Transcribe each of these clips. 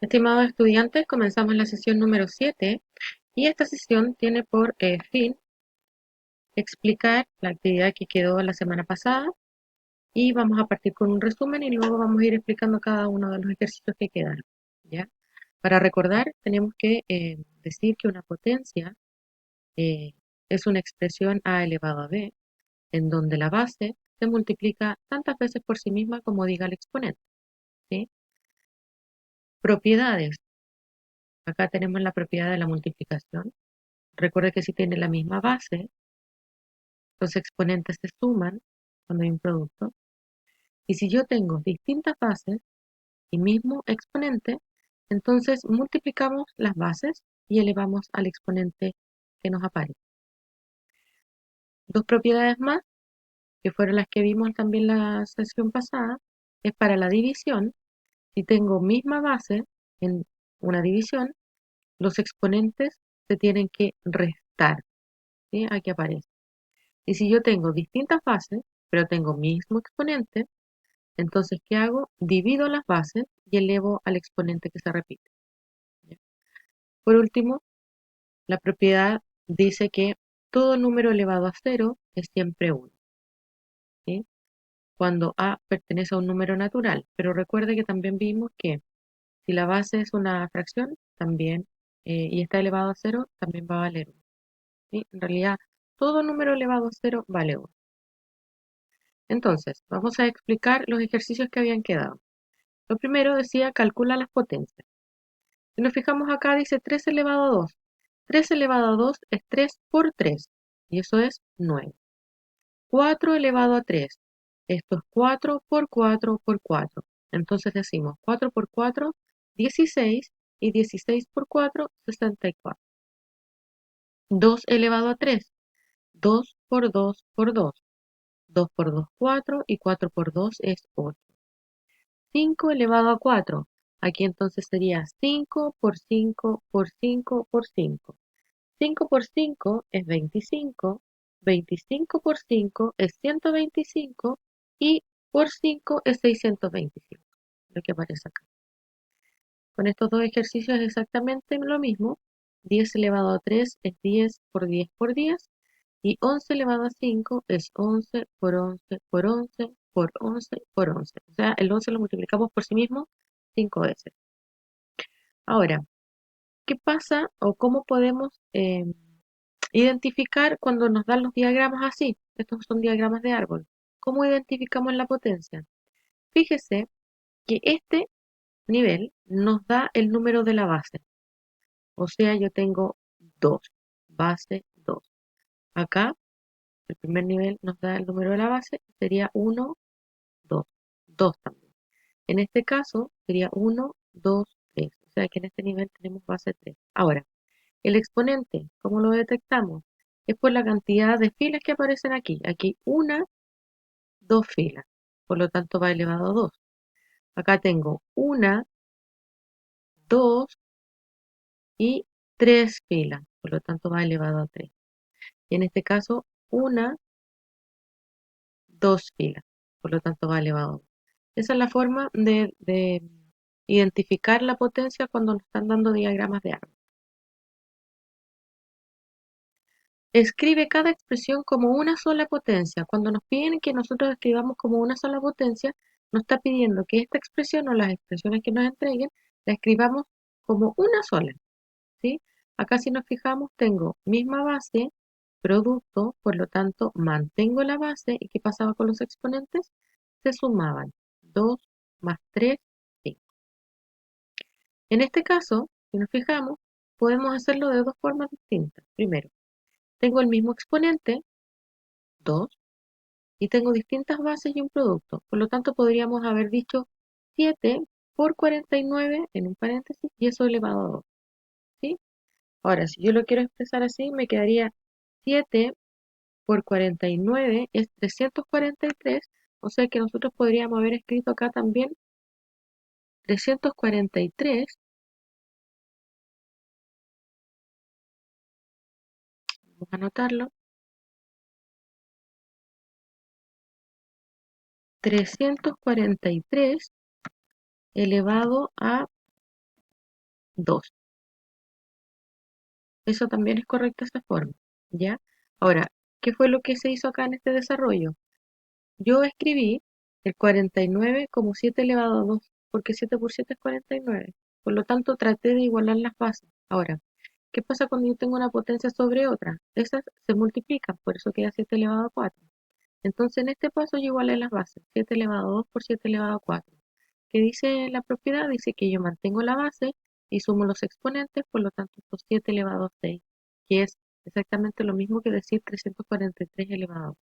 Estimados estudiantes, comenzamos la sesión número 7 y esta sesión tiene por fin explicar la actividad que quedó la semana pasada y vamos a partir con un resumen y luego vamos a ir explicando cada uno de los ejercicios que quedaron. ¿Ya? Para recordar, tenemos que decir que una potencia eh, es una expresión a elevado a b en donde la base se multiplica tantas veces por sí misma como diga el exponente. ¿Sí? Propiedades. Acá tenemos la propiedad de la multiplicación. Recuerda que si tiene la misma base, los exponentes se suman cuando hay un producto. Y si yo tengo distintas bases y mismo exponente, entonces multiplicamos las bases y elevamos al exponente que nos aparece. Dos propiedades más, que fueron las que vimos también la sesión pasada, es para la división. Si tengo misma base en una división, los exponentes se tienen que restar. ¿Sí? Aquí aparece. Y si yo tengo distintas bases, pero tengo mismo exponente, entonces, ¿qué hago? Divido las bases y elevo al exponente que se repite. ¿Ya? Por último, la propiedad dice que todo número elevado a cero es siempre 1, ¿sí? Cuando a pertenece a un número natural. Pero recuerde que también vimos que si la base es una fracción, también, y está elevado a cero, también va a valer 1. ¿Sí? En realidad, todo número elevado a cero vale 1. Entonces, vamos a explicar los ejercicios que habían quedado. Lo primero decía calcula las potencias. Si nos fijamos acá dice 3 elevado a 2. 3 elevado a 2 es 3 por 3 y eso es 9. 4 elevado a 3. Esto es 4 por 4 por 4. Entonces decimos 4 por 4, 16 y 16 por 4, 64. 2 elevado a 3. 2 por 2 por 2. 2 por 2, 4 y 4 por 2 es 8. 5 elevado a 4. Aquí entonces sería 5 por 5 por 5 por 5. 5 por 5 es 25, 25 por 5 es 125 y por 5 es 625, lo que aparece acá. Con estos dos ejercicios es exactamente lo mismo. 10 elevado a 3 es 10 por 10 por 10 y 11 elevado a 5 es 11 por 11 por 11 por 11 por 11. O sea, el 11 lo multiplicamos por sí mismo 5 veces. Ahora, ¿qué pasa o cómo podemos identificar cuando nos dan los diagramas así? Estos son diagramas de árbol. ¿Cómo identificamos la potencia? Fíjese que este nivel nos da el número de la base. O sea, yo tengo 2, base 2. Acá, el primer nivel nos da el número de la base, sería 1, 2. 2 también. En este caso, sería 1, 2, 3. O sea que en este nivel tenemos base 3. Ahora, el exponente, ¿cómo lo detectamos? Es por la cantidad de filas que aparecen aquí. Aquí una, dos filas. Por lo tanto va elevado a 2. Acá tengo una, dos y tres filas. Por lo tanto va elevado a 3. Y en este caso, una, dos filas. Por lo tanto va elevado a 2. Esa es la forma de identificar la potencia cuando nos están dando diagramas de árbol. Escribe cada expresión como una sola potencia. Cuando nos piden que nosotros escribamos como una sola potencia, nos está pidiendo que esta expresión o las expresiones que nos entreguen la escribamos como una sola, ¿sí? Acá si nos fijamos tengo misma base, producto, por lo tanto mantengo la base. ¿Y qué pasaba con los exponentes? Se sumaban 2 más 3, 5. En este caso, si nos fijamos, podemos hacerlo de dos formas distintas. Primero, tengo el mismo exponente, 2, y tengo distintas bases y un producto. Por lo tanto, podríamos haber dicho 7 por 49 en un paréntesis y eso elevado a 2. ¿Sí? Ahora, si yo lo quiero expresar así, me quedaría 7 por 49 es 343, o sea que nosotros podríamos haber escrito acá también 343, vamos a anotarlo, 343 elevado a 2. Eso también es correcto esa forma, ¿ya? Ahora, ¿qué fue lo que se hizo acá en este desarrollo? Yo escribí el 49 como 7 elevado a 2, porque 7 por 7 es 49. Por lo tanto, traté de igualar las bases. Ahora, ¿qué pasa cuando yo tengo una potencia sobre otra? Esas se multiplican, por eso queda 7 elevado a 4. Entonces, en este paso yo igualé las bases. 7 elevado a 2 por 7 elevado a 4. ¿Qué dice la propiedad? Dice que yo mantengo la base y sumo los exponentes, por lo tanto, esto es 7 elevado a 6, que es exactamente lo mismo que decir 343 elevado a 2.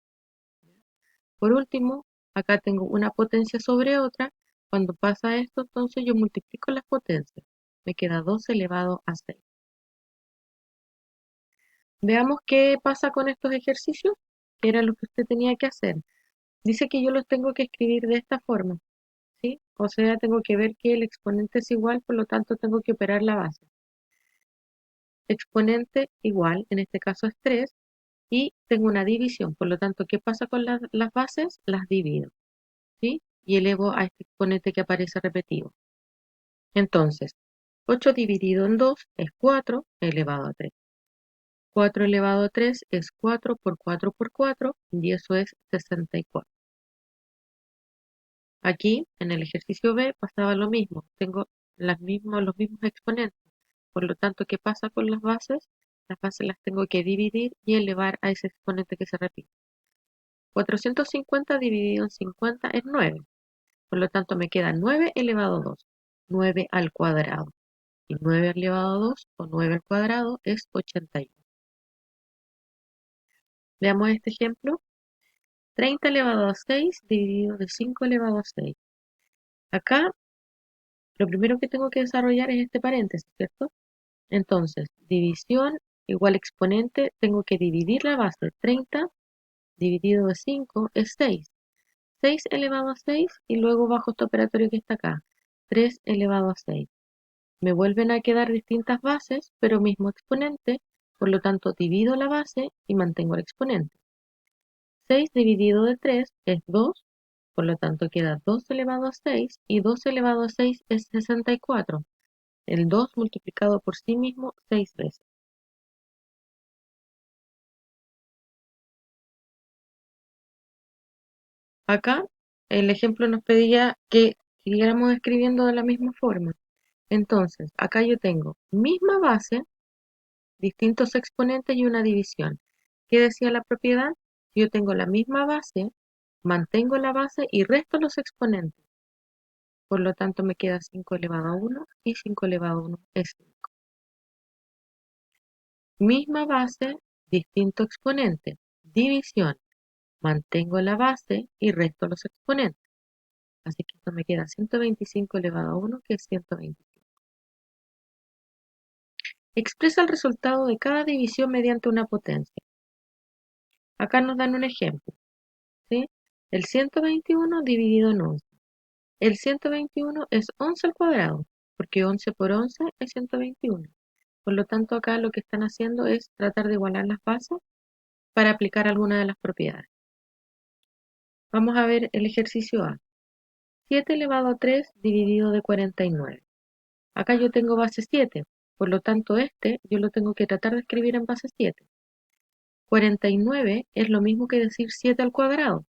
Por último, acá tengo una potencia sobre otra. Cuando pasa esto, entonces yo multiplico las potencias. Me queda 2 elevado a 6. Veamos qué pasa con estos ejercicios, que era lo que usted tenía que hacer. Dice que yo los tengo que escribir de esta forma, ¿sí? O sea, tengo que ver que el exponente es igual, por lo tanto tengo que operar la base. Exponente igual, en este caso es 3, y tengo una división. Por lo tanto, ¿qué pasa con las bases? Las divido, ¿sí? Y elevo a este exponente que aparece repetido. Entonces, 8 dividido en 2 es 4 elevado a 3. 4 elevado a 3 es 4 por 4 y eso es 64. Aquí, en el ejercicio B, pasaba lo mismo. Tengo los mismos exponentes. Por lo tanto, ¿qué pasa con las bases? Las bases las tengo que dividir y elevar a ese exponente que se repite. 450 dividido en 50 es 9. Por lo tanto, me queda 9 elevado a 2. 9 al cuadrado. Y 9 elevado a 2 o 9 al cuadrado es 81. Veamos este ejemplo. 30 elevado a 6 dividido de 5 elevado a 6. Acá, lo primero que tengo que desarrollar es este paréntesis, ¿cierto? Entonces, división igual exponente, tengo que dividir la base. 30 dividido de 5 es 6. 6 elevado a 6 y luego bajo este operatorio que está acá. 3 elevado a 6. Me vuelven a quedar distintas bases, pero mismo exponente, por lo tanto divido la base y mantengo el exponente. 6 dividido de 3 es 2, por lo tanto queda 2 elevado a 6 y 2 elevado a 6 es 64. El 2 multiplicado por sí mismo 6 veces. Acá el ejemplo nos pedía que siguiéramos escribiendo de la misma forma. Entonces, acá yo tengo misma base, distintos exponentes y una división. ¿Qué decía la propiedad? Si yo tengo la misma base, mantengo la base y resto los exponentes. Por lo tanto, me queda 5 elevado a 1 y 5 elevado a 1 es 5. Misma base, distinto exponente. División. Mantengo la base y resto los exponentes. Así que esto me queda 125 elevado a 1, que es 125. Expresa el resultado de cada división mediante una potencia. Acá nos dan un ejemplo, ¿sí? El 121 dividido en 11. El 121 es 11 al cuadrado, porque 11 por 11 es 121. Por lo tanto, acá lo que están haciendo es tratar de igualar las bases para aplicar alguna de las propiedades. Vamos a ver el ejercicio A. 7 elevado a 3 dividido de 49. Acá yo tengo base 7, por lo tanto este yo lo tengo que tratar de escribir en base 7. 49 es lo mismo que decir 7 al cuadrado,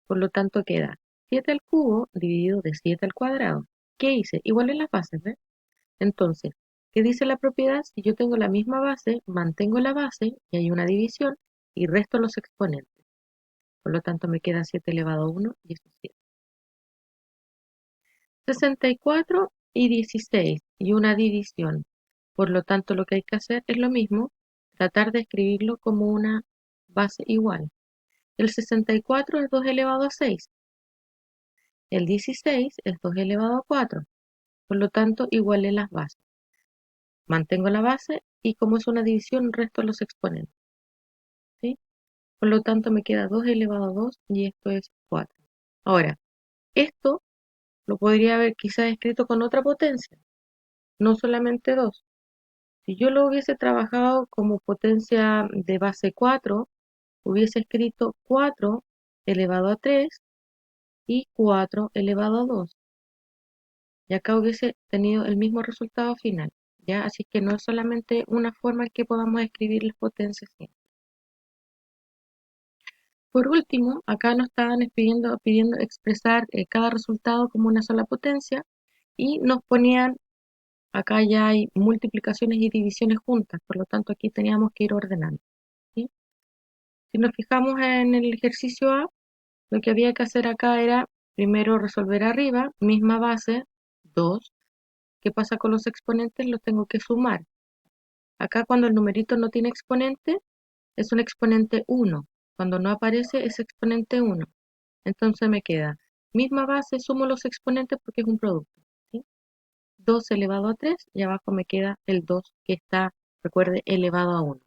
por lo tanto queda 7 al cubo dividido de 7 al cuadrado. ¿Qué hice? Igual en las bases, ¿ves? Entonces, ¿qué dice la propiedad? Si yo tengo la misma base, mantengo la base y hay una división y resto los exponentes. Por lo tanto, me queda 7 elevado a 1 y eso es 7. 64 y 16 y una división. Por lo tanto, lo que hay que hacer es lo mismo, tratar de escribirlo como una base igual. El 64 es 2 elevado a 6. El 16 es 2 elevado a 4. Por lo tanto, igualé las bases. Mantengo la base y como es una división, resto los exponentes, ¿sí? Por lo tanto, me queda 2 elevado a 2 y esto es 4. Ahora, esto lo podría haber quizás escrito con otra potencia, no solamente 2. Si yo lo hubiese trabajado como potencia de base 4, hubiese escrito 4 elevado a 3 y 4 elevado a 2. Y acá hubiese tenido el mismo resultado final. ¿ya? Así que no es solamente una forma en que podamos escribir las potencias. ¿Sí? Por último, acá nos estaban pidiendo expresar cada resultado como una sola potencia y nos ponían, acá ya hay multiplicaciones y divisiones juntas, por lo tanto aquí teníamos que ir ordenando. ¿Sí? Si nos fijamos en el ejercicio A, lo que había que hacer acá era primero resolver arriba, misma base, 2. ¿Qué pasa con los exponentes? Los tengo que sumar. Acá cuando el numerito no tiene exponente, es un exponente 1. Cuando no aparece, es exponente 1. Entonces me queda misma base, sumo los exponentes porque es un producto. ¿Sí? 2 elevado a 3 y abajo me queda el 2 que está, recuerde, elevado a 1.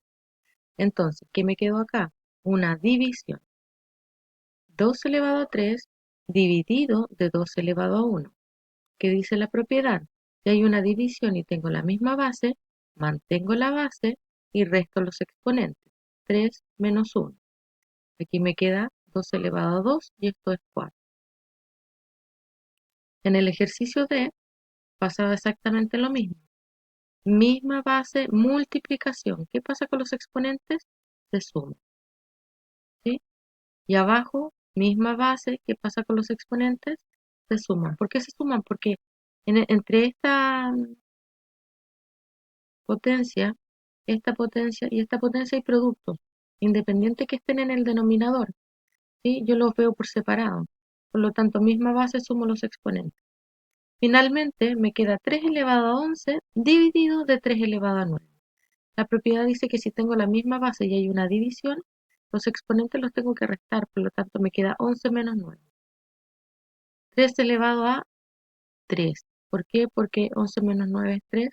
Entonces, ¿qué me quedó acá? Una división. 2 elevado a 3 dividido de 2 elevado a 1. ¿Qué dice la propiedad? Si hay una división y tengo la misma base, mantengo la base y resto los exponentes. 3 menos 1. Aquí me queda 2 elevado a 2 y esto es 4. En el ejercicio D pasaba exactamente lo mismo. Misma base, multiplicación. ¿Qué pasa con los exponentes? Se suman. ¿Sí? Y abajo, misma base. ¿Qué pasa con los exponentes? Se suman. ¿Por qué se suman? Porque entre potencia, esta potencia y esta potencia hay productos, independiente que estén en el denominador. ¿Sí? Yo los veo por separado. Por lo tanto, misma base, sumo los exponentes. Finalmente, me queda 3 elevado a 11 dividido de 3 elevado a 9. La propiedad dice que si tengo la misma base y hay una división, los exponentes los tengo que restar, por lo tanto me queda 11 menos 9. 3 elevado a 3. ¿Por qué? Porque 11 menos 9 es 3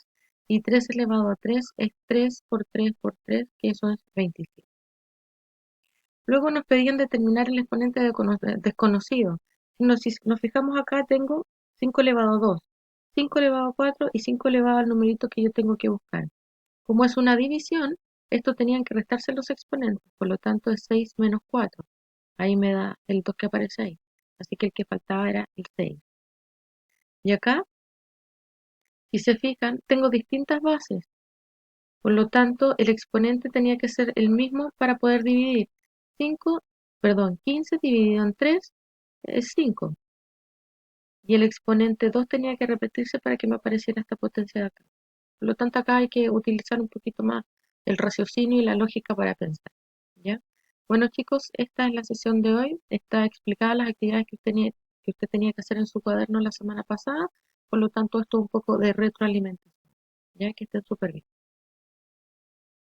y 3 elevado a 3 es 3 por 3 por 3, que eso es 27. Luego nos pedían determinar el exponente desconocido. Si nos fijamos acá, tengo 5 elevado a 2, 5 elevado a 4 y 5 elevado al numerito que yo tengo que buscar. Como es una división, esto tenían que restarse los exponentes, por lo tanto es 6 menos 4. Ahí me da el 2 que aparece ahí. Así que el que faltaba era el 6. Y acá, si se fijan, tengo distintas bases. Por lo tanto, el exponente tenía que ser el mismo para poder dividir. 15 dividido en 3 es 5. Y el exponente 2 tenía que repetirse para que me apareciera esta potencia de acá. Por lo tanto, acá hay que utilizar un poquito más el raciocinio y la lógica para pensar. ¿Ya? Bueno, chicos, esta es la sesión de hoy. Está explicada las actividades que usted tenía que hacer en su cuaderno la semana pasada. Por lo tanto, esto es un poco de retroalimentación. Ya que estén súper bien.